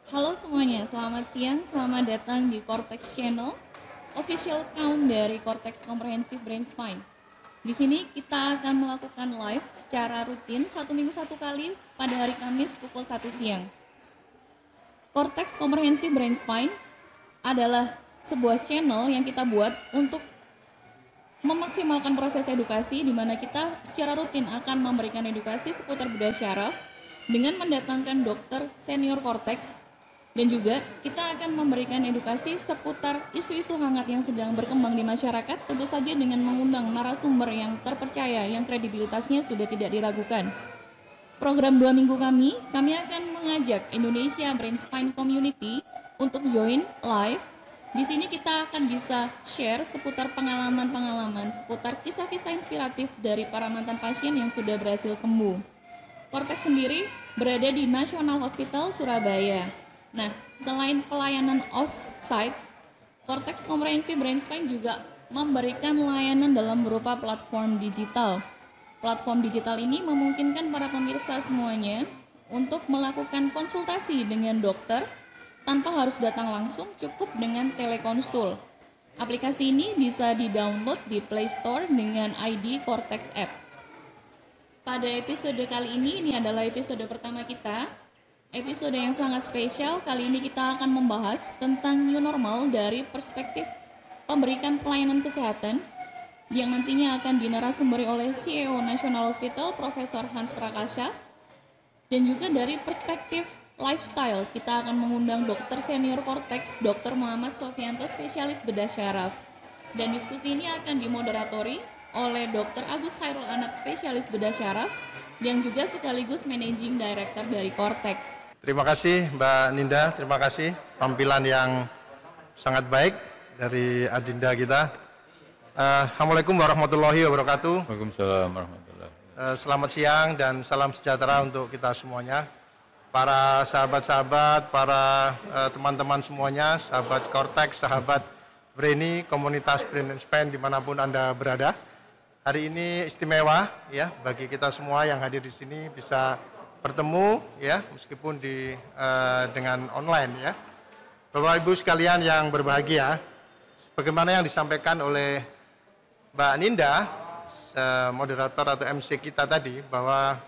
Halo semuanya, selamat siang, selamat datang di Cortex Channel, official account dari Cortex Comprehensive Brain Spine. Di sini kita akan melakukan live secara rutin 1 minggu 1 kali pada hari Kamis pukul 1 siang. Cortex Comprehensive Brain Spine adalah sebuah channel yang kita buat untuk memaksimalkan proses edukasi di mana kita secara rutin akan memberikan edukasi seputar bedah syaraf dengan mendatangkan dokter senior Cortex. Dan juga kita akan memberikan edukasi seputar isu-isu hangat yang sedang berkembang di masyarakat, tentu saja dengan mengundang narasumber yang terpercaya, yang kredibilitasnya sudah tidak diragukan. Program 2 minggu kami akan mengajak Indonesia Brain Spine Community untuk join live. Di sini kita akan bisa share seputar pengalaman-pengalaman, seputar kisah-kisah inspiratif dari para mantan pasien yang sudah berhasil sembuh. Cortex sendiri berada di National Hospital Surabaya. Nah, selain pelayanan off-site, Cortex Comprehensive Brain Spine juga memberikan layanan dalam berupa platform digital. Platform digital ini memungkinkan para pemirsa semuanya untuk melakukan konsultasi dengan dokter tanpa harus datang langsung, cukup dengan telekonsul. Aplikasi ini bisa di-download di Play Store dengan ID Cortex App. Pada episode kali ini adalah episode pertama kita. Episode yang sangat spesial, kali ini kita akan membahas tentang new normal dari perspektif pemberikan pelayanan kesehatan yang nantinya akan dinarasumberi oleh CEO National Hospital, Profesor Hans Prakasha, dan juga dari perspektif lifestyle, kita akan mengundang dokter senior Cortex, Dr. Muhammad Sofianto, spesialis bedah syaraf. Dan diskusi ini akan dimoderatori oleh Dr. Agus Khairul Anab, spesialis bedah syaraf, yang juga sekaligus Managing Director dari Cortex. Terima kasih Mbak Ninda, terima kasih tampilan yang sangat baik dari Adinda kita. Assalamualaikum warahmatullahi wabarakatuh. Waalaikumsalam warahmatullahi wabarakatuh. Selamat siang dan salam sejahtera untuk kita semuanya. Para sahabat-sahabat, para teman-teman semuanya, sahabat Cortex, sahabat Brainy, komunitas Brain and Spine dimanapun Anda berada. Hari ini istimewa ya bagi kita semua yang hadir di sini bisa bertemu ya meskipun dengan online ya. Bapak Ibu sekalian yang berbahagia, bagaimana yang disampaikan oleh Mbak Ninda, moderator atau MC kita tadi, bahwa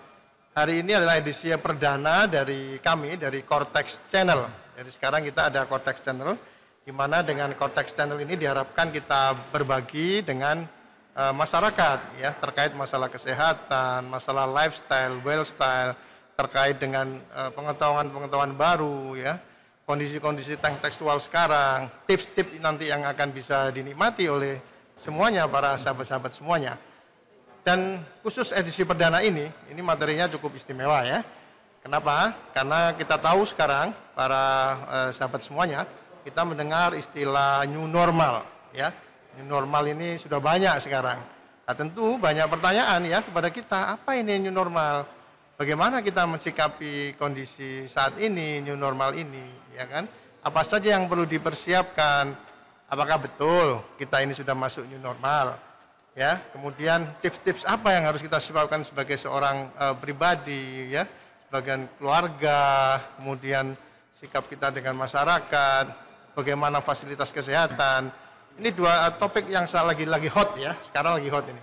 hari ini adalah edisi perdana dari kami dari Cortex Channel. Jadi sekarang kita ada Cortex Channel, di mana dengan Cortex Channel ini diharapkan kita berbagi dengan masyarakat ya terkait masalah kesehatan, masalah lifestyle, well style, terkait dengan pengetahuan-pengetahuan baru ya, kondisi-kondisi tekstual sekarang, tips-tips nanti yang akan bisa dinikmati oleh semuanya, para sahabat-sahabat semuanya. Dan khusus edisi perdana ini materinya cukup istimewa ya. Kenapa? Karena kita tahu sekarang para sahabat semuanya, kita mendengar istilah new normal ya. New normal ini sudah banyak sekarang. Nah, tentu banyak pertanyaan ya kepada kita, apa ini new normal? Bagaimana kita mensikapi kondisi saat ini, new normal ini, ya kan? Apa saja yang perlu dipersiapkan? Apakah betul kita ini sudah masuk new normal? Ya, kemudian tips-tips apa yang harus kita siapkan sebagai seorang pribadi, ya, sebagai keluarga, kemudian sikap kita dengan masyarakat, bagaimana fasilitas kesehatan. Ini dua topik yang lagi hot ya, sekarang lagi hot ini.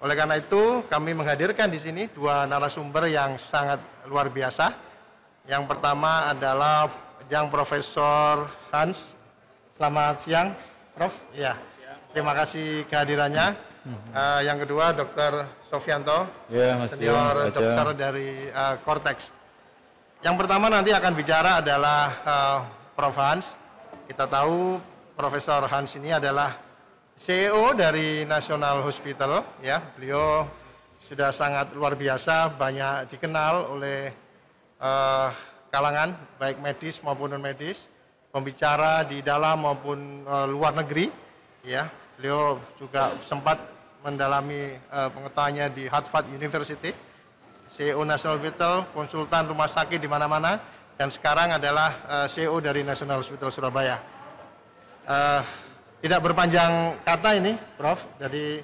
Oleh karena itu, kami menghadirkan di sini dua narasumber yang sangat luar biasa. Yang pertama adalah yang Profesor Hans. Selamat siang, Prof. Ya, terima kasih kehadirannya. Yang kedua, Dr. Sofianto, ya, senior dokter dari Cortex. Yang pertama nanti akan bicara adalah Prof. Hans. Kita tahu Profesor Hans ini adalah CEO dari National Hospital, ya, beliau sudah sangat luar biasa, banyak dikenal oleh kalangan baik medis maupun non medis, pembicara di dalam maupun luar negeri, ya. Beliau juga sempat mendalami pengetahuannya di Harvard University, CEO National Hospital, konsultan rumah sakit di mana-mana, dan sekarang adalah CEO dari National Hospital Surabaya. Tidak berpanjang kata ini, Prof. Jadi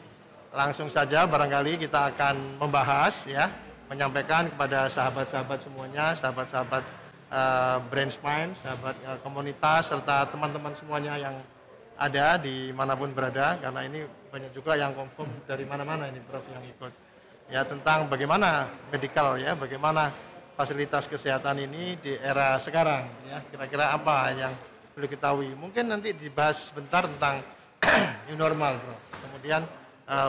langsung saja barangkali kita akan membahas ya, menyampaikan kepada sahabat-sahabat semuanya, sahabat-sahabat Brain Spine, sahabat komunitas, serta teman-teman semuanya yang ada di manapun berada, karena ini banyak juga yang confirm dari mana-mana ini Prof yang ikut. Ya, tentang bagaimana medical ya, bagaimana fasilitas kesehatan ini di era sekarang ya, kira-kira apa yang perlu diketahui. Mungkin nanti dibahas sebentar tentang new normal, Bro. Kemudian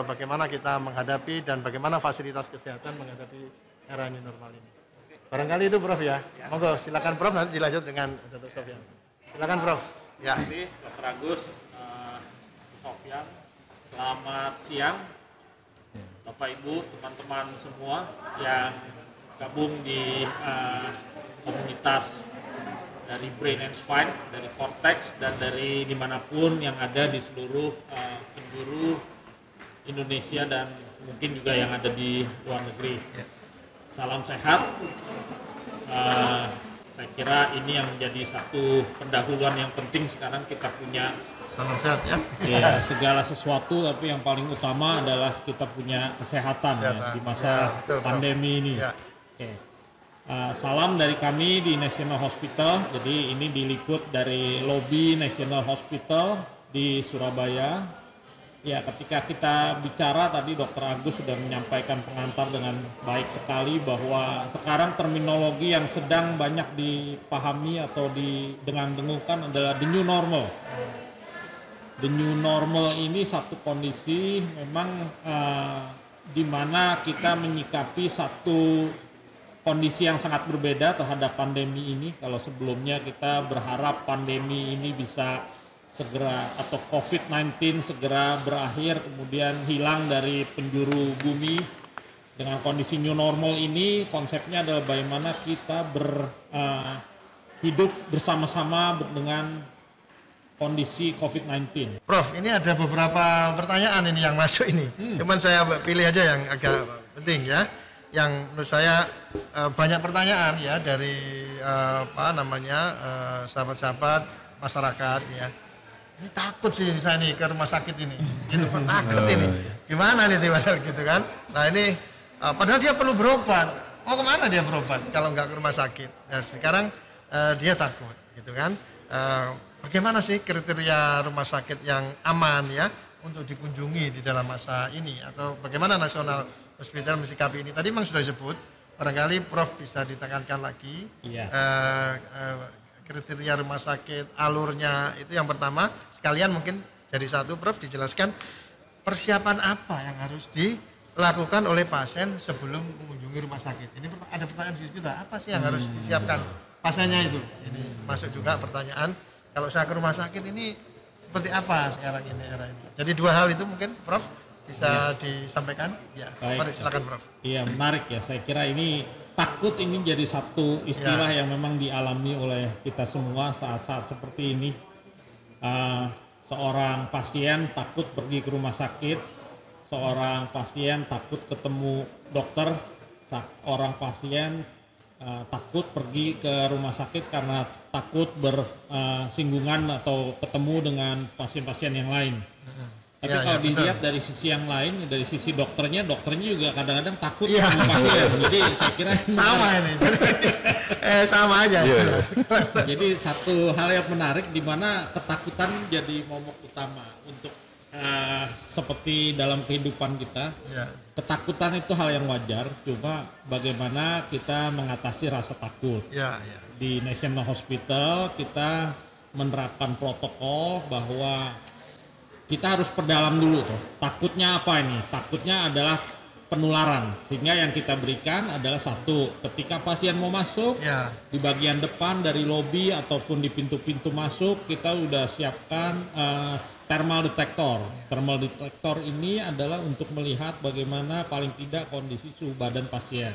bagaimana kita menghadapi dan bagaimana fasilitas kesehatan menghadapi era new normal ini. Barangkali itu Prof ya. Monggo silakan Prof, nanti dilanjut dengan Dr. Sofyan. Silakan Prof. Ya. Terima kasih Dr. Agus, Sofyan. Selamat siang Bapak Ibu, teman-teman semua yang gabung di komunitas dari Brain and Spine, dari Cortex, dan dari dimanapun yang ada di seluruh penjuru Indonesia dan mungkin juga yang ada di luar negeri. Salam sehat. Saya kira ini yang menjadi satu pendahuluan yang penting sekarang kita punya. Salam sehat ya. Ya, segala sesuatu, tapi yang paling utama adalah kita punya kesehatan. Ya, di masa pandemi ini. Ya. Oke. Salam dari kami di National Hospital. Jadi ini diliput dari lobi National Hospital di Surabaya. Ya, ketika kita bicara tadi Dr. Agus sudah menyampaikan pengantar dengan baik sekali bahwa sekarang terminologi yang sedang banyak dipahami atau didengung-dengungkan adalah the new normal. The new normal ini satu kondisi memang di mana kita menyikapi satu kondisi yang sangat berbeda terhadap pandemi ini. Kalau sebelumnya kita berharap pandemi ini bisa segera atau COVID-19 segera berakhir kemudian hilang dari penjuru bumi. Dengan kondisi new normal ini konsepnya adalah bagaimana kita hidup bersama-sama dengan kondisi COVID-19. Prof, ini ada beberapa pertanyaan ini yang masuk ini. Cuman saya pilih aja yang agak penting ya. Yang menurut saya banyak pertanyaan ya dari sahabat-sahabat masyarakat ya. Ini takut sih saya nih ke rumah sakit ini. Gitu kok takut ini. Gimana nih masalah gitu kan? Nah ini padahal dia perlu berobat. Mau kemana dia berobat kalau nggak ke rumah sakit? Nah sekarang dia takut gitu kan. Bagaimana sih kriteria rumah sakit yang aman ya untuk dikunjungi di dalam masa ini, atau bagaimana National Hospital mensikapi ini? Tadi memang sudah disebut, barangkali Prof bisa ditekankan lagi. Iya. Kriteria rumah sakit, alurnya itu yang pertama. Sekalian mungkin jadi satu Prof dijelaskan persiapan apa yang harus dilakukan oleh pasien sebelum mengunjungi rumah sakit. Ini ada pertanyaan di kita, apa sih yang harus disiapkan pasiennya itu? Ini masuk juga pertanyaan. Kalau saya ke rumah sakit ini seperti apa sekarang ini era ini? Jadi dua hal itu mungkin Prof bisa disampaikan. Ya, mari silakan Prof. Iya, menarik ya. Saya kira ini takut ini jadi satu istilah yang memang dialami oleh kita semua saat-saat seperti ini. Seorang pasien takut pergi ke rumah sakit, seorang pasien takut ketemu dokter, seorang pasien takut pergi ke rumah sakit karena takut bersinggungan atau ketemu dengan pasien-pasien yang lain. Tapi kalau dilihat dari sisi yang lain, dari sisi dokternya juga kadang-kadang takut sama pasien. Jadi saya kira sama ini. Sama aja. Jadi satu hal yang menarik di mana ketakutan jadi momok utama untuk seperti dalam kehidupan kita. Ketakutan itu hal yang wajar, cuma bagaimana kita mengatasi rasa takut. Di National Hospital kita menerapkan protokol bahwa kita harus perdalam dulu tuh. Takutnya apa ini? Takutnya adalah penularan. Sehingga yang kita berikan adalah satu, ketika pasien mau masuk di bagian depan dari lobi ataupun di pintu-pintu masuk kita udah siapkan thermal detector. Thermal detector ini adalah untuk melihat bagaimana paling tidak kondisi suhu badan pasien.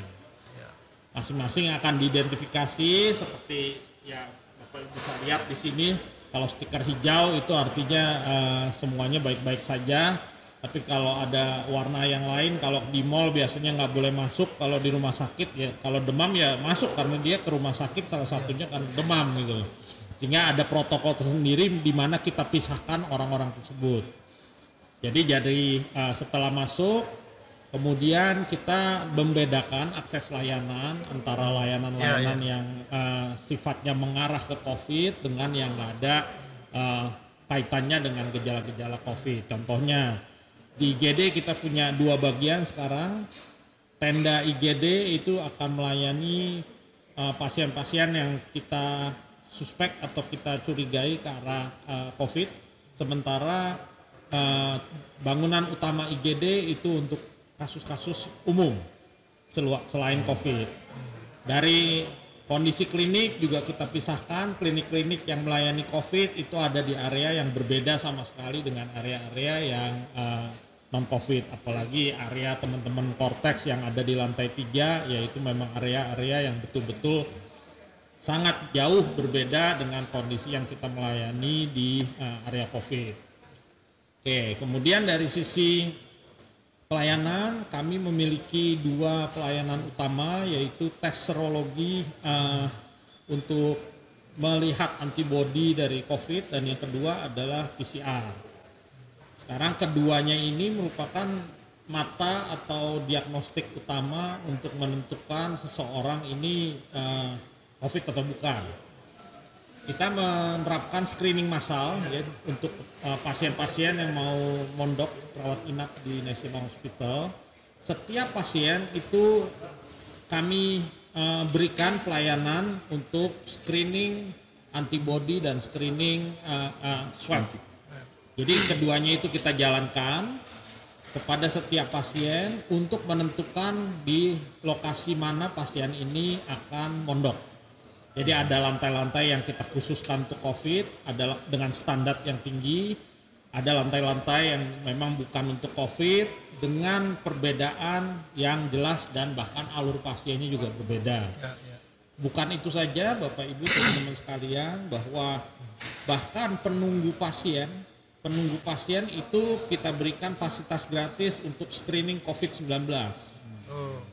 Masing-masing akan diidentifikasi seperti yang Bapak Ibu bisa lihat di sini. Kalau stiker hijau itu artinya semuanya baik-baik saja. Tapi kalau ada warna yang lain, kalau di mall biasanya nggak boleh masuk. Kalau di rumah sakit ya, kalau demam ya masuk karena dia ke rumah sakit salah satunya kan demam gitu. Sehingga ada protokol tersendiri di mana kita pisahkan orang-orang tersebut. Jadi setelah masuk Kemudian kita membedakan akses layanan antara layanan-layanan yang sifatnya mengarah ke COVID dengan yang nggak ada kaitannya dengan gejala-gejala COVID. Contohnya di IGD kita punya 2 bagian sekarang. Tenda IGD itu akan melayani pasien-pasien yang kita suspek atau kita curigai ke arah COVID. Sementara bangunan utama IGD itu untuk kasus-kasus umum selain COVID. Dari kondisi klinik juga kita pisahkan, klinik-klinik yang melayani COVID itu ada di area yang berbeda sama sekali dengan area-area yang non-COVID. Apalagi area teman-teman Cortex yang ada di lantai 3, yaitu memang area-area yang betul-betul sangat jauh berbeda dengan kondisi yang kita melayani di area COVID. Oke, kemudian dari sisi pelayanan, kami memiliki 2 pelayanan utama, yaitu tes serologi untuk melihat antibodi dari COVID, dan yang kedua adalah PCR. Sekarang keduanya ini merupakan mata atau diagnostik utama untuk menentukan seseorang ini COVID atau bukan. Kita menerapkan screening massal ya, untuk pasien-pasien yang mau mondok rawat inap di National Hospital. Setiap pasien itu kami berikan pelayanan untuk screening antibody dan screening swab. Jadi keduanya itu kita jalankan kepada setiap pasien untuk menentukan di lokasi mana pasien ini akan mondok. Jadi ada lantai-lantai yang kita khususkan untuk COVID, ada dengan standar yang tinggi, ada lantai-lantai yang memang bukan untuk COVID dengan perbedaan yang jelas dan bahkan alur pasiennya juga berbeda. Bukan itu saja Bapak Ibu teman-teman sekalian, bahwa bahkan penunggu pasien itu kita berikan fasilitas gratis untuk screening COVID-19.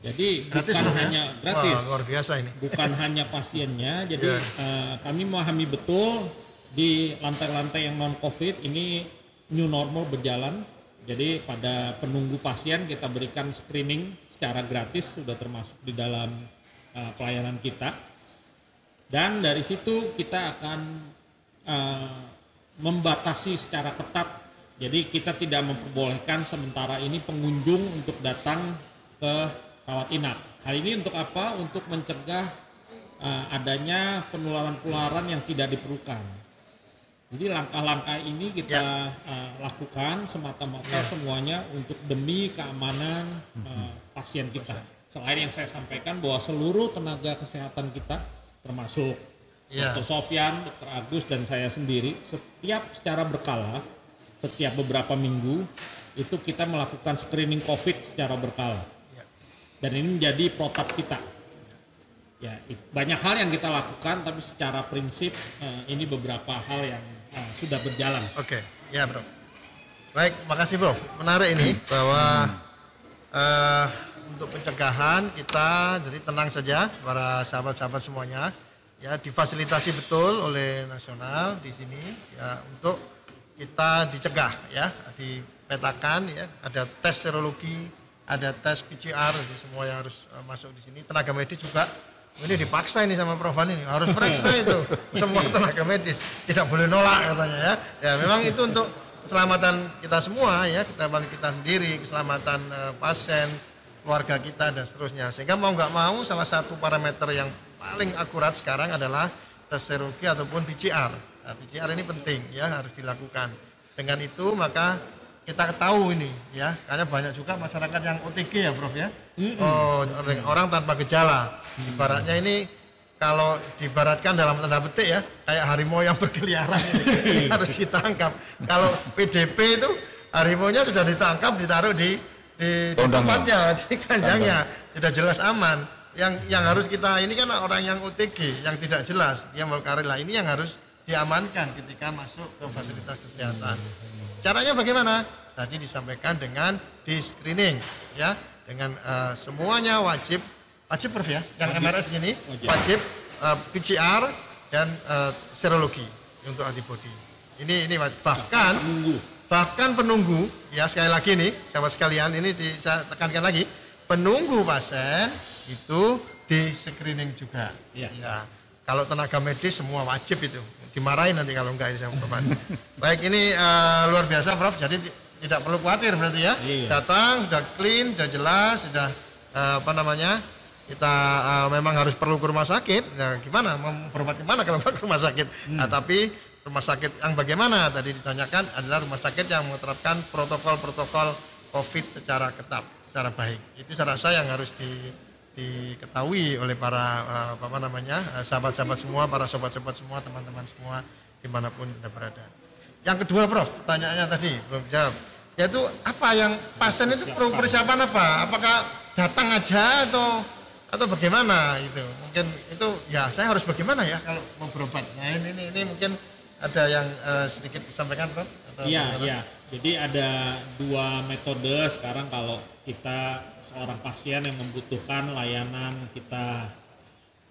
Jadi gratis, bukan hanya gratis. Wah, luar biasa ini. Bukan hanya pasiennya, jadi kami memahami betul di lantai-lantai yang non COVID ini new normal berjalan. Jadi pada penunggu pasien kita berikan screening secara gratis, sudah termasuk di dalam pelayanan kita. Dan dari situ kita akan membatasi secara ketat. Jadi kita tidak memperbolehkan sementara ini pengunjung untuk datang ke rawat inap. Hal ini untuk apa? Untuk mencegah adanya penularan-penularan yang tidak diperlukan. Jadi langkah-langkah ini kita lakukan semata-mata semuanya untuk demi keamanan pasien kita. Selain yang saya sampaikan bahwa seluruh tenaga kesehatan kita, termasuk Dr. Sofyan, Dr. Agus, dan saya sendiri, setiap secara berkala, setiap beberapa minggu itu kita melakukan screening COVID secara berkala. Dan ini menjadi protap kita. Ya, banyak hal yang kita lakukan, tapi secara prinsip ini beberapa hal yang sudah berjalan. Oke, ya Bro. Baik, makasih Bro. Menarik ini bahwa untuk pencegahan kita jadi tenang saja para sahabat-sahabat semuanya. Ya, difasilitasi betul oleh nasional di sini ya untuk kita dicegah ya, dipetakan ya, ada tes serologi, ada tes PCR, jadi semua yang harus masuk di sini. Tenaga medis juga ini dipaksa ini sama Prof. ini harus periksa itu semua tenaga medis, tidak boleh nolak katanya ya. Ya memang itu untuk keselamatan kita semua ya, keselamatan kita sendiri, keselamatan pasien, keluarga kita dan seterusnya. Sehingga mau nggak mau salah satu parameter yang paling akurat sekarang adalah tes serologi ataupun PCR. Nah, PCR ini penting ya, harus dilakukan. Dengan itu maka kita tahu ini ya, karena banyak juga masyarakat yang OTG ya Prof ya. Orang tanpa gejala. Ibaratnya ini kalau diibaratkan dalam tanda petik ya, kayak harimau yang berkeliaran ini harus ditangkap. Kalau PDP itu harimaunya sudah ditangkap, ditaruh di tempatnya, di kandangnya, sudah jelas aman. Yang harus kita ini kan orang yang OTG, yang tidak jelas, dia mau karirlah, ini yang harus diamankan ketika masuk ke fasilitas kesehatan. Caranya bagaimana? Tadi disampaikan dengan di screening ya, dengan semuanya wajib Prof ya, yang MRS ini wajib PCR dan serologi untuk antibodi. Ini bahkan Bahkan penunggu, ya sekali lagi nih, sahabat sekalian, ini saya tekankan lagi, penunggu pasien itu di screening juga. Ya. Kalau tenaga medis semua wajib itu, dimarahin nanti kalau enggak ini sama Bapak. Baik, ini luar biasa Prof, jadi tidak perlu khawatir berarti ya. Datang, sudah clean, sudah jelas, sudah kita memang harus perlu ke rumah sakit. Nah, gimana mau berobat kemana kalau nggak ke rumah sakit? Nah, tapi rumah sakit yang bagaimana tadi ditanyakan adalah rumah sakit yang menerapkan protokol-protokol COVID secara ketat, secara baik. Itu saya rasa yang harus diketahui oleh para sahabat-sahabat semua, para sobat-sobat semua, teman-teman semua dimanapun Anda berada. Yang kedua Prof, pertanyaannya tadi belum jawab, yaitu apa yang pasien itu perlu persiapan apa? Apakah datang aja atau bagaimana itu? Mungkin itu ya saya harus bagaimana ya kalau mau berobat. Nah ini mungkin ada yang sedikit disampaikan Prof? Iya. Jadi ada 2 metode sekarang kalau kita seorang pasien yang membutuhkan layanan kita.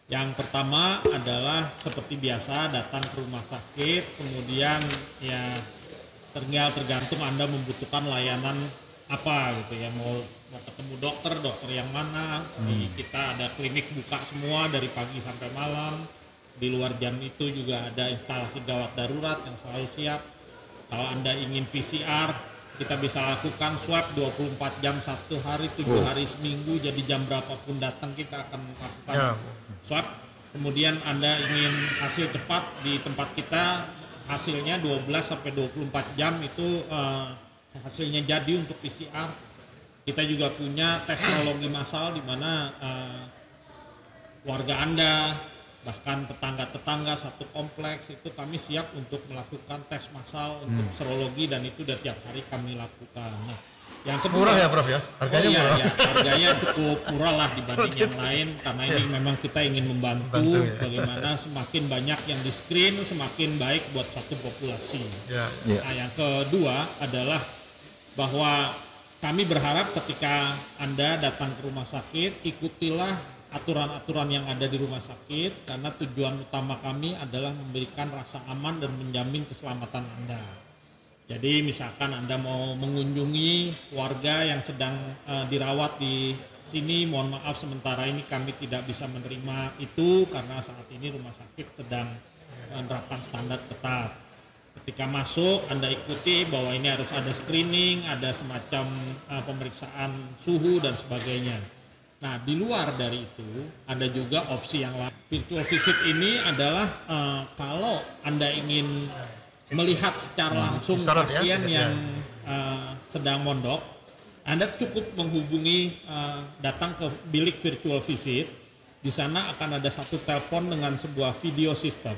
Yang pertama adalah seperti biasa datang ke rumah sakit, kemudian ya tergantung Anda membutuhkan layanan apa gitu ya, mau ketemu dokter yang mana. Di kita ada klinik buka semua dari pagi sampai malam. Di luar jam itu juga ada instalasi gawat darurat yang selalu siap. Kalau Anda ingin PCR, kita bisa lakukan swab 24 jam 1 hari, 7 hari seminggu, jadi jam berapapun datang kita akan melakukan swab. Kemudian Anda ingin hasil cepat di tempat kita, hasilnya 12 sampai 24 jam itu hasilnya jadi untuk PCR. Kita juga punya tes serologi massal di mana warga Anda, bahkan tetangga-tetangga satu kompleks itu kami siap untuk melakukan tes massal untuk serologi, dan itu dari tiap hari kami lakukan. Nah, yang kedua, murah ya Prof ya? Harganya murah. Ya, harganya cukup murah lah dibanding yang lain, karena ini memang kita ingin membantu bagaimana semakin banyak yang di screen semakin baik buat satu populasi. Nah, yang kedua adalah bahwa kami berharap ketika Anda datang ke rumah sakit, ikutilah aturan-aturan yang ada di rumah sakit, karena tujuan utama kami adalah memberikan rasa aman dan menjamin keselamatan Anda. Jadi misalkan Anda mau mengunjungi warga yang sedang dirawat di sini, mohon maaf sementara ini kami tidak bisa menerima itu karena saat ini rumah sakit sedang menerapkan standar ketat. Ketika masuk Anda ikuti bahwa ini harus ada screening, ada semacam pemeriksaan suhu dan sebagainya. Nah, di luar dari itu ada juga opsi yang lain. Virtual visit ini adalah kalau Anda ingin melihat secara langsung pasien yang sedang mondok, Anda cukup menghubungi, datang ke bilik virtual visit. Di sana akan ada satu telepon dengan sebuah video system.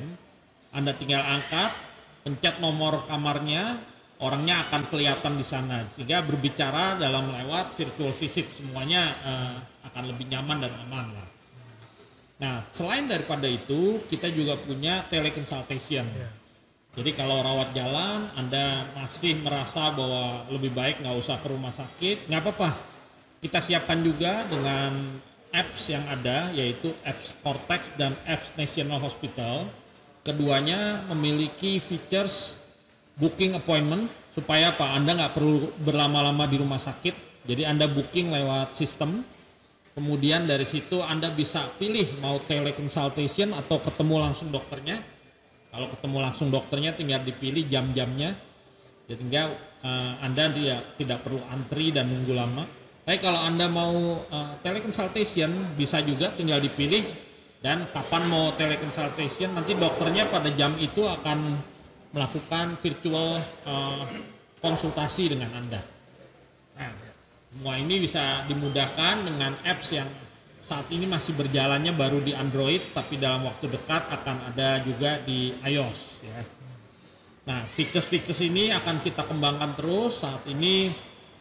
Anda tinggal angkat, pencet nomor kamarnya, orangnya akan kelihatan di sana, sehingga berbicara dalam lewat virtual visit semuanya akan lebih nyaman dan aman lah. Nah, selain daripada itu, kita juga punya teleconsultation. Jadi kalau rawat jalan, Anda masih merasa bahwa lebih baik nggak usah ke rumah sakit, nggak apa-apa. Kita siapkan juga dengan apps yang ada, yaitu apps Cortex dan apps National Hospital. Keduanya memiliki features booking appointment supaya Anda nggak perlu berlama-lama di rumah sakit. Jadi Anda booking lewat sistem. Kemudian dari situ Anda bisa pilih mau teleconsultation atau ketemu langsung dokternya. Kalau ketemu langsung dokternya tinggal dipilih jam-jamnya. Jadi Anda tidak perlu antri dan nunggu lama. Tapi kalau Anda mau teleconsultation bisa juga tinggal dipilih, dan kapan mau teleconsultation nanti dokternya pada jam itu akan melakukan virtual konsultasi dengan Anda. Nah, semua ini bisa dimudahkan dengan apps yang saat ini masih berjalannya baru di Android, tapi dalam waktu dekat akan ada juga di iOS. Ya. Nah, features ini akan kita kembangkan terus. Saat ini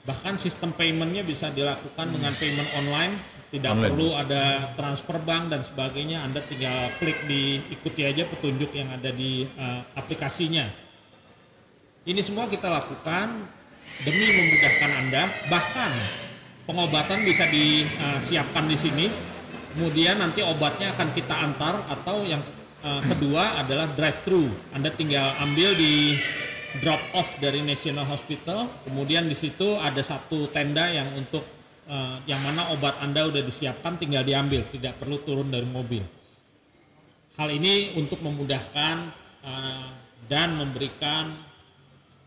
bahkan sistem paymentnya bisa dilakukan dengan payment online, tidak perlu ada transfer bank dan sebagainya. Anda tinggal klik ikuti aja petunjuk yang ada di aplikasinya. Ini semua kita lakukan demi memudahkan Anda, bahkan pengobatan bisa disiapkan di sini. Kemudian nanti obatnya akan kita antar, atau yang kedua adalah drive thru. Anda tinggal ambil di drop off dari National Hospital, kemudian di situ ada satu tenda yang untuk yang mana obat Anda udah disiapkan, tinggal diambil, tidak perlu turun dari mobil. Hal ini untuk memudahkan dan memberikan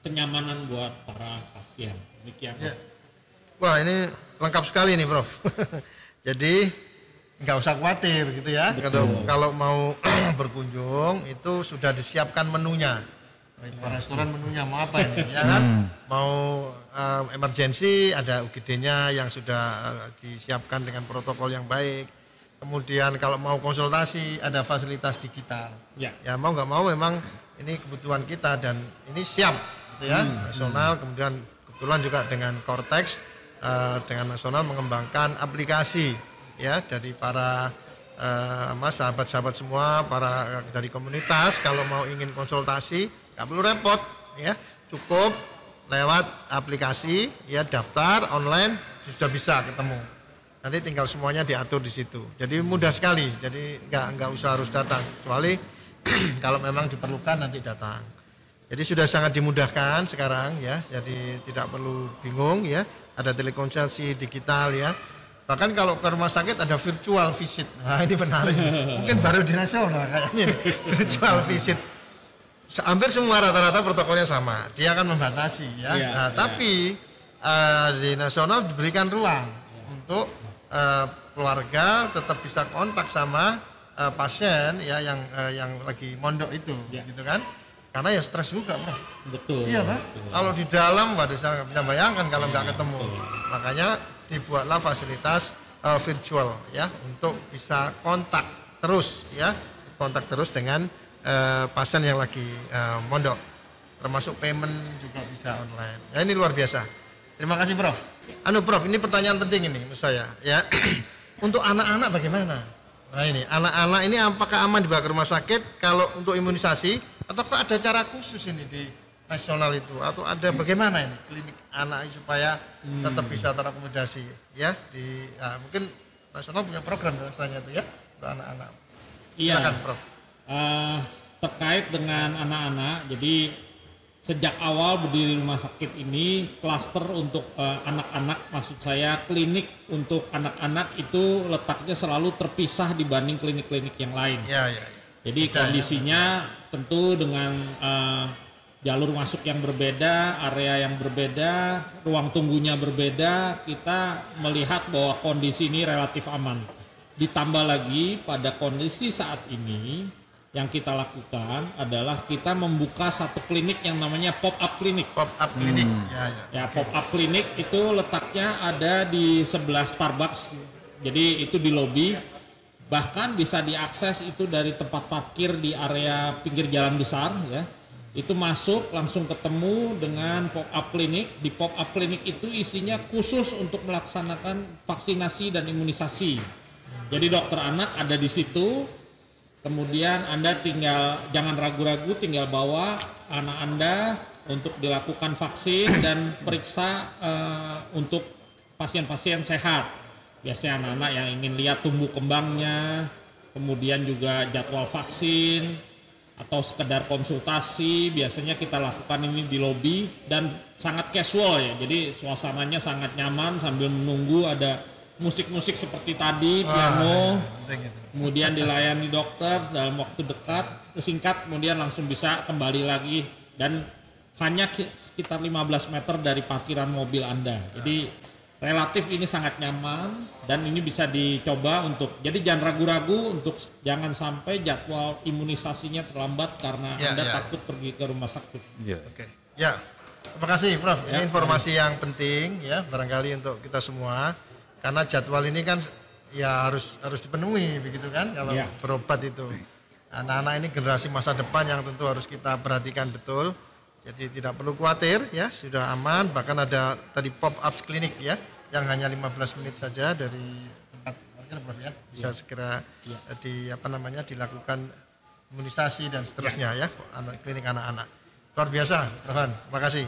kenyamanan buat para pasien. Demikian. Ya. Wah, ini lengkap sekali nih, Prof. Jadi nggak usah khawatir gitu ya. Kalau mau berkunjung itu sudah disiapkan menunya. Restoran menunya mau apa ini, ya kan? Mau emergency, ada UGD-nya yang sudah disiapkan dengan protokol yang baik. Kemudian kalau mau konsultasi ada fasilitas digital. Ya mau nggak mau memang ini kebutuhan kita dan ini siap, gitu ya. Nasional, kemudian kebetulan juga dengan Cortex dengan nasional mengembangkan aplikasi ya dari para sahabat-sahabat semua, para dari komunitas kalau mau ingin konsultasi nggak perlu repot ya, cukup lewat aplikasi ya, daftar online sudah bisa ketemu. Nanti tinggal semuanya diatur di situ. Jadi mudah sekali. Jadi nggak usah harus datang, kecuali kalau memang diperlukan nanti datang. Jadi sudah sangat dimudahkan sekarang ya. Jadi tidak perlu bingung ya. Ada telekonsultasi digital ya. Bahkan kalau ke rumah sakit ada virtual visit. Nah ini menarik. Mungkin baru di nasional kayaknya virtual visit. Hampir semua rata-rata protokolnya sama. Dia akan membatasi ya. Tapi di nasional diberikan ruang untuk keluarga tetap bisa kontak sama pasien ya yang lagi mondok itu, gitu kan? Karena ya stres juga, Bro. Betul. Iya kan? Kalau di dalam, waduh saya nggak bisa bayangkan kalau nggak ketemu. Makanya dibuatlah fasilitas virtual ya untuk bisa kontak terus dengan pasien yang lagi mondok. Termasuk payment juga bisa online. Ya ini luar biasa. Terima kasih, Prof. Prof, ini pertanyaan penting ini menurut saya ya. Untuk anak-anak bagaimana? Nah ini, anak-anak ini apakah aman dibawa ke rumah sakit kalau untuk imunisasi ataukah ada cara khusus ini di nasional itu atau ada bagaimana ini klinik anak supaya tetap bisa terakomodasi ya di mungkin nasional punya program rasanya itu ya untuk anak-anak. Iya. Silakan, Prof. Terkait dengan anak-anak, jadi sejak awal berdiri rumah sakit ini klaster untuk anak-anak, maksud saya klinik untuk anak-anak itu letaknya selalu terpisah dibanding klinik-klinik yang lain. Ya. Jadi kondisinya tentu dengan jalur masuk yang berbeda, area yang berbeda, ruang tunggunya berbeda, kita melihat bahwa kondisi ini relatif aman. Ditambah lagi pada kondisi saat ini yang kita lakukan adalah kita membuka satu klinik yang namanya pop-up klinik. Pop-up klinik. Ya, pop-up klinik itu letaknya ada di sebelah Starbucks. Jadi itu di lobi. Bahkan bisa diakses itu dari tempat parkir di area pinggir jalan besar ya. Itu masuk langsung ketemu dengan pop-up klinik. Di pop-up klinik itu isinya khusus untuk melaksanakan vaksinasi dan imunisasi. Jadi dokter anak ada di situ. Kemudian Anda tinggal jangan ragu-ragu, tinggal bawa anak Anda untuk dilakukan vaksin dan periksa untuk pasien-pasien sehat. Biasanya anak-anak yang ingin lihat tumbuh kembangnya, kemudian juga jadwal vaksin atau sekedar konsultasi, biasanya kita lakukan ini di lobi dan sangat casual ya. Jadi suasananya sangat nyaman sambil menunggu, ada musik-musik seperti tadi, piano, kemudian dilayani dokter dalam waktu singkat, kemudian langsung bisa kembali lagi dan hanya sekitar 15 meter dari parkiran mobil Anda. Jadi relatif ini sangat nyaman dan ini bisa dicoba jadi jangan ragu-ragu untuk jangan sampai jadwal imunisasinya terlambat karena Anda takut pergi ke rumah sakit. Oke. Ya, terima kasih, Prof. Ini informasi yang penting ya barangkali untuk kita semua. Karena jadwal ini kan ya harus dipenuhi begitu kan kalau berobat itu. Anak-anak ini generasi masa depan yang tentu harus kita perhatikan betul. Jadi tidak perlu khawatir ya, sudah aman. Bahkan ada tadi pop-up klinik ya yang hanya 15 menit saja dari tempat Prof ya. Bisa segera dilakukan imunisasi dan seterusnya ya, klinik anak-anak. Luar biasa, Prof. Terima kasih.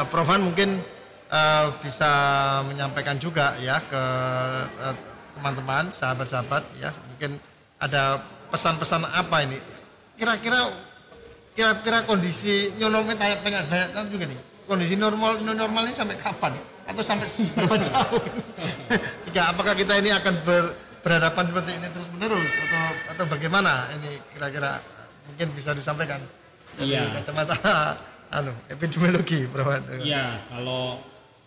Prof mungkin bisa menyampaikan juga ya ke teman-teman, sahabat-sahabat ya, mungkin ada pesan-pesan apa ini? Kira-kira kira-kira kondisi new normal kayak juga nih. Kondisi normal ini sampai kapan? Atau sampai berapa jauh? Apakah kita ini akan berhadapan seperti ini terus menerus atau bagaimana? Ini kira-kira mungkin bisa disampaikan. Iya. Kacamata epidemiologi, Prof. Iya, kalau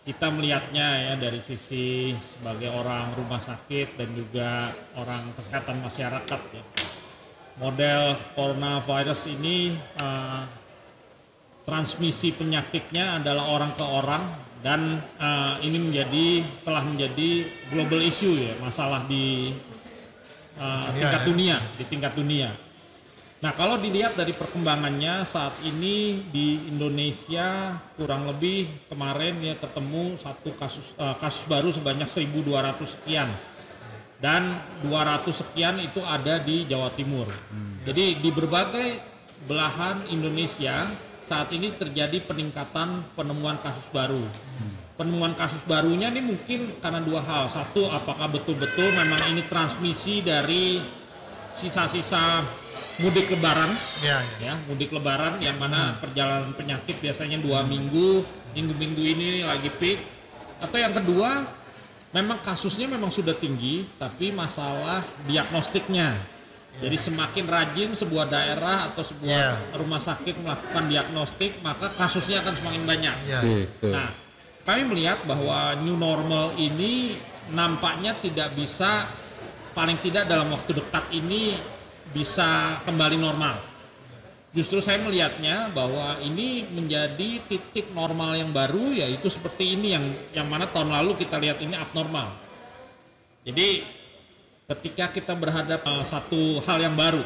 kita melihatnya ya dari sisi sebagai orang rumah sakit dan juga orang kesehatan masyarakat ya. Model coronavirus ini transmisi penyakitnya adalah orang ke orang dan ini telah menjadi global issue ya, masalah di tingkat dunia. Nah, kalau dilihat dari perkembangannya saat ini di Indonesia kurang lebih kemarin ya ketemu satu kasus baru sebanyak 1.200 sekian. Dan 200 sekian itu ada di Jawa Timur. Jadi di berbagai belahan Indonesia saat ini terjadi peningkatan penemuan kasus baru. Penemuan kasus barunya ini mungkin karena dua hal. Satu, apakah betul-betul memang ini transmisi dari sisa-sisa mudik lebaran, ya mudik lebaran yang mana perjalanan penyakit biasanya 2 minggu, minggu ini lagi peak. Atau yang kedua, memang kasusnya memang sudah tinggi, tapi masalah diagnostiknya. Jadi semakin rajin sebuah daerah atau sebuah rumah sakit melakukan diagnostik, maka kasusnya akan semakin banyak. Nah, kami melihat bahwa new normal ini nampaknya tidak bisa, paling tidak dalam waktu dekat ini bisa kembali normal. Justru saya melihatnya bahwa ini menjadi titik normal yang baru, yaitu seperti ini yang mana tahun lalu kita lihat ini abnormal. Jadi ketika kita berhadap satu hal yang baru,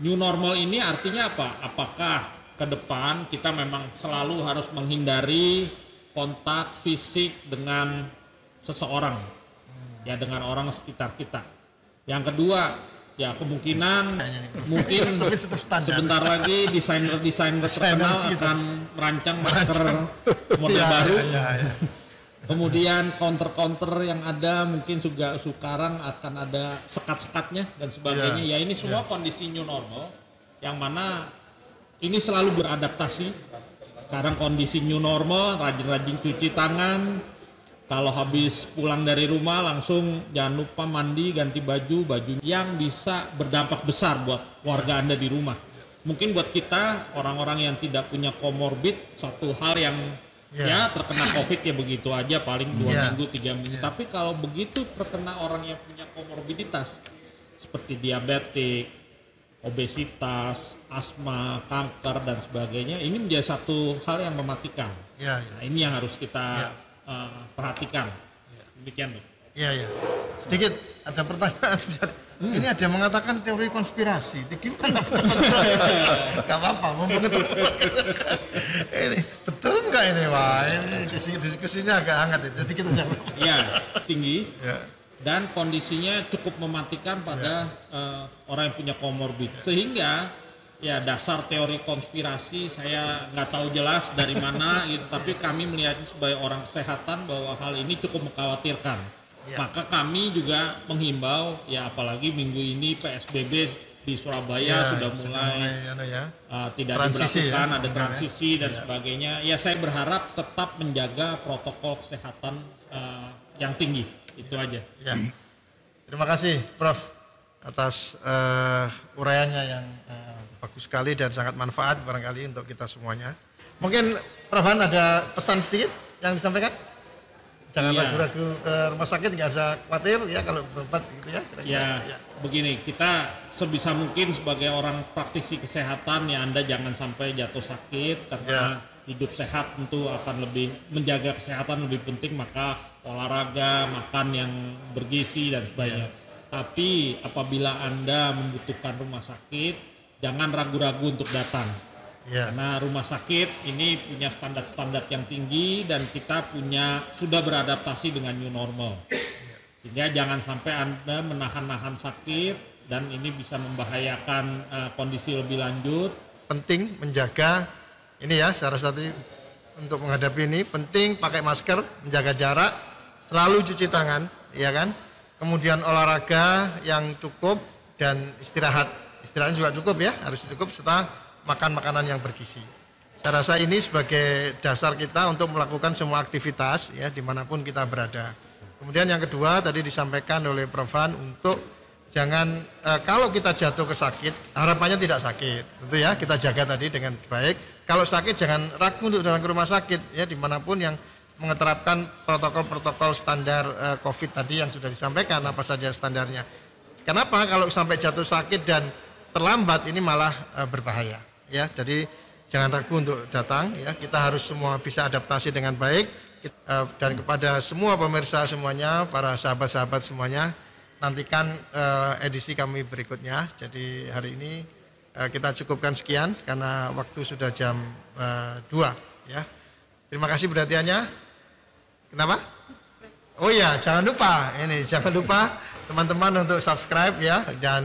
new normal ini artinya apa? Apakah ke depan kita memang selalu harus menghindari kontak fisik dengan seseorang, ya dengan orang sekitar kita. Yang kedua, ya kemungkinan mungkin sebentar lagi desainer terkenal akan merancang masker model baru. Kemudian counter yang ada mungkin juga sekarang akan ada sekat-sekatnya dan sebagainya. Ya ini semua kondisi new normal yang mana ini selalu beradaptasi. Sekarang kondisi new normal, rajin-rajin cuci tangan. Kalau habis pulang dari rumah langsung jangan lupa mandi, ganti baju yang bisa berdampak besar buat warga Anda di rumah. Mungkin buat kita orang-orang yang tidak punya komorbid, satu hal yang ya terkena COVID ya begitu aja paling 2 minggu 3 minggu. Tapi kalau begitu terkena orang yang punya komorbiditas seperti diabetik, obesitas, asma, kanker dan sebagainya, ini menjadi satu hal yang mematikan. Nah, ini yang harus kita perhatikan. Demikian, Dok. Iya. Sedikit ada pertanyaan. Ini ada yang mengatakan teori konspirasi. Gimana? Gak apa-apa. Ini betul nggak ini, Wah? Ini diskusinya agak hangat itu. Jadi kita jangan. Iya, tinggi. Dan kondisinya cukup mematikan pada orang yang punya komorbid. Sehingga ya dasar teori konspirasi saya nggak tahu jelas dari mana gitu, tapi kami melihatnya sebagai orang kesehatan bahwa hal ini cukup mengkhawatirkan. Maka kami juga menghimbau ya apalagi minggu ini PSBB di Surabaya sudah mulai tidak diberlakukan, ada transisi dan sebagainya. Ya saya berharap tetap menjaga protokol kesehatan yang tinggi, itu aja. Terima kasih Prof atas uraiannya yang bagus sekali dan sangat manfaat barangkali untuk kita semuanya. Mungkin Prof Han ada pesan sedikit yang disampaikan? Jangan ragu-ragu ke rumah sakit, nggak usah khawatir ya kalau berobat gitu ya. Begini, kita sebisa mungkin sebagai orang praktisi kesehatan ya Anda jangan sampai jatuh sakit karena hidup sehat tentu akan lebih menjaga kesehatan lebih penting, maka olahraga, makan yang bergizi dan sebagainya. Tapi apabila Anda membutuhkan rumah sakit, jangan ragu-ragu untuk datang. Karena rumah sakit ini punya standar-standar yang tinggi dan kita sudah beradaptasi dengan new normal. Sehingga jangan sampai Anda menahan-nahan sakit dan ini bisa membahayakan kondisi lebih lanjut. Penting menjaga ini ya, salah satu untuk menghadapi ini penting pakai masker, menjaga jarak, selalu cuci tangan, ya kan? Kemudian olahraga yang cukup dan istirahat. Istirahatnya juga cukup ya, harus cukup serta makan makanan yang bergizi. Saya rasa ini sebagai dasar kita untuk melakukan semua aktivitas ya dimanapun kita berada. Kemudian yang kedua tadi disampaikan oleh Prof. Han untuk jangan kalau kita jatuh ke sakit, harapannya tidak sakit. Tentu ya kita jaga tadi dengan baik. Kalau sakit jangan ragu untuk datang ke rumah sakit ya dimanapun yang mengeterapkan protokol-protokol standar COVID tadi yang sudah disampaikan apa saja standarnya. Kenapa kalau sampai jatuh sakit dan terlambat ini malah berbahaya ya. Jadi jangan ragu untuk datang ya. Kita harus semua bisa adaptasi dengan baik dan kepada semua pemirsa semuanya, para sahabat-sahabat semuanya nantikan edisi kami berikutnya. Jadi hari ini kita cukupkan sekian karena waktu sudah jam 2 ya. Terima kasih perhatiannya. Kenapa? Oh iya, jangan lupa teman-teman untuk subscribe ya dan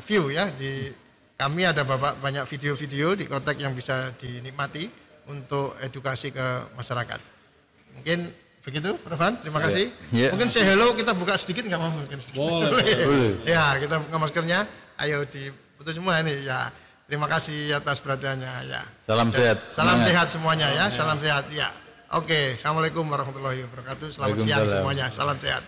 view ya di kami ada banyak video-video di Kortek yang bisa dinikmati untuk edukasi ke masyarakat. Mungkin begitu, Prof. Han, terima kasih. Ya. Mungkin say hello kita buka sedikit nggak mau mungkin sedikit. Boleh. Ya, kita buka maskernya. Ayo diputus semua ini ya. Terima kasih atas perhatiannya ya. Salam sehat. Salam sehat semuanya ya. Salam sehat ya. Oke, assalamualaikum warahmatullahi wabarakatuh. Selamat siang semuanya. Salam sehat.